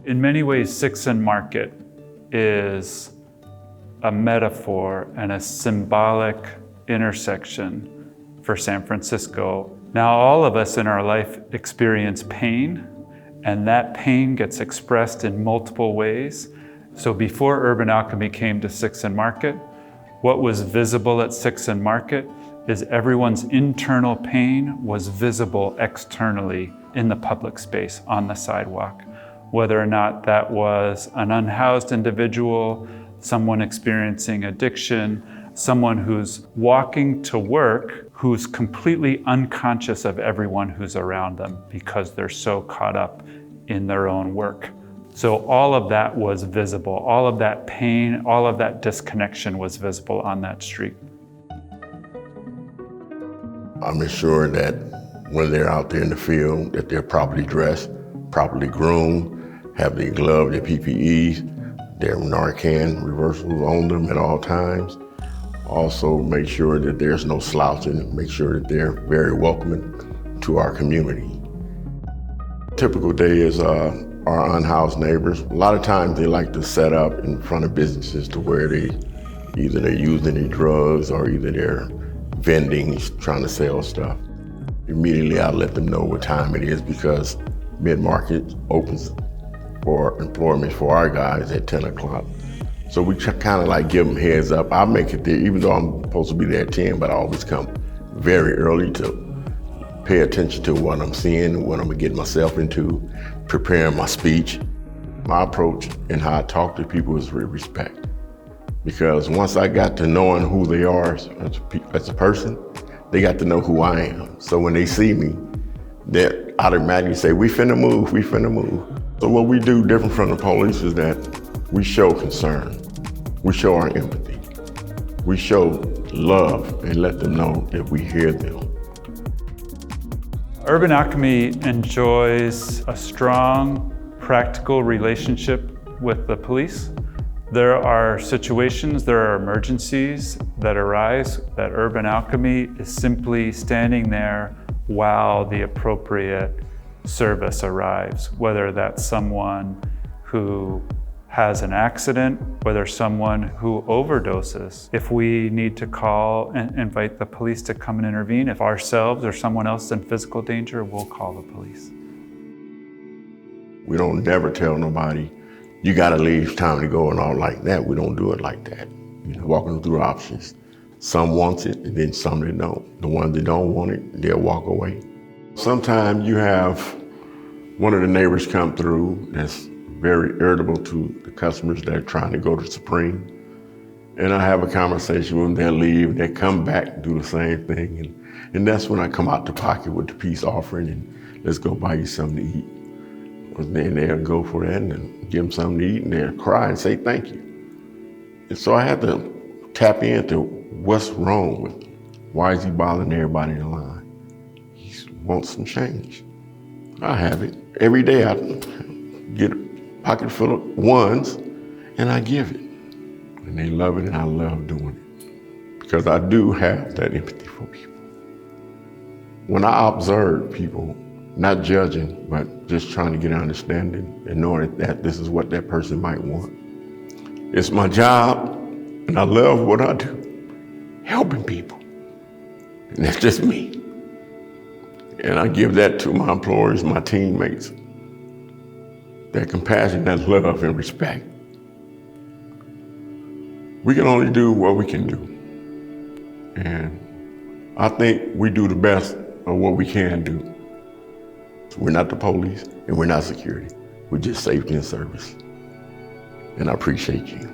In many ways, 6th and Market is a metaphor and a symbolic intersection for San Francisco. Now, all of us in our life experience pain, and that pain gets expressed in multiple ways. So before Urban Alchemy came to 6th and Market, what was visible at 6th and Market is everyone's internal pain was visible externally in the public space, on the sidewalk. Whether or not that was an unhoused individual, someone experiencing addiction, someone who's walking to work who's completely unconscious of everyone who's around them because they're so caught up in their own work. So all of that was visible. All of that pain, all of that disconnection was visible on that street. I'm ensuring that when they're out there in the field, that they're properly dressed, properly groomed, have their gloves, their PPEs, their Narcan reversals on them at all times. Also make sure that there's no slouching, make sure that they're very welcoming to our community. Typical day is our unhoused neighbors. A lot of times they like to set up in front of businesses to where either they're using their drugs or either they're vending, trying to sell stuff. Immediately I let them know what time it is because Mid-Market opens for employment for our guys at 10 o'clock. So we kind of like give them heads up. I'll make it there, even though I'm supposed to be there at 10, but I always come very early to pay attention to what I'm seeing, what I'm gonna get myself into, preparing my speech. My approach and how I talk to people is with respect. Because once I got to knowing who they are as a person, they got to know who I am. So when they see me, they automatically say, we finna move, we finna move. So what we do different from the police is that we show concern. We show our empathy. We show love and let them know that we hear them. Urban Alchemy enjoys a strong, practical relationship with the police. There are situations, there are emergencies that arise that Urban Alchemy is simply standing there while the appropriate service arrives, whether that's someone who has an accident, whether someone who overdoses. If we need to call and invite the police to come and intervene, if ourselves or someone else is in physical danger, we'll call the police. We don't never tell nobody, you gotta leave, it's time to go and all like that. We don't do it like that. You know, walking through options. Some want it and then some that don't. The ones that don't want it, they'll walk away. Sometimes you have one of the neighbors come through that's very irritable to the customers that are trying to go to Supreme. And I have a conversation with them, they'll leave, they come back, do the same thing. And that's when I come out the pocket with the peace offering and let's go buy you something to eat. And then they'll go for that and give them something to eat and they'll cry and say thank you. And so I had to tap into what's wrong with him. Why is he bothering everybody in the line? He wants some change. I have it. Every day I get a pocket full of ones and I give it. And they love it and I love doing it. Because I do have that empathy for people. When I observe people, not judging, but just trying to get an understanding and knowing that this is what that person might want. It's my job and I love what I do, helping people. And that's just me. And I give that to my employees, my teammates. That compassion, that love and respect. We can only do what we can do. And I think we do the best of what we can do. We're not the police and we're not security. We're just safety and service. And I appreciate you.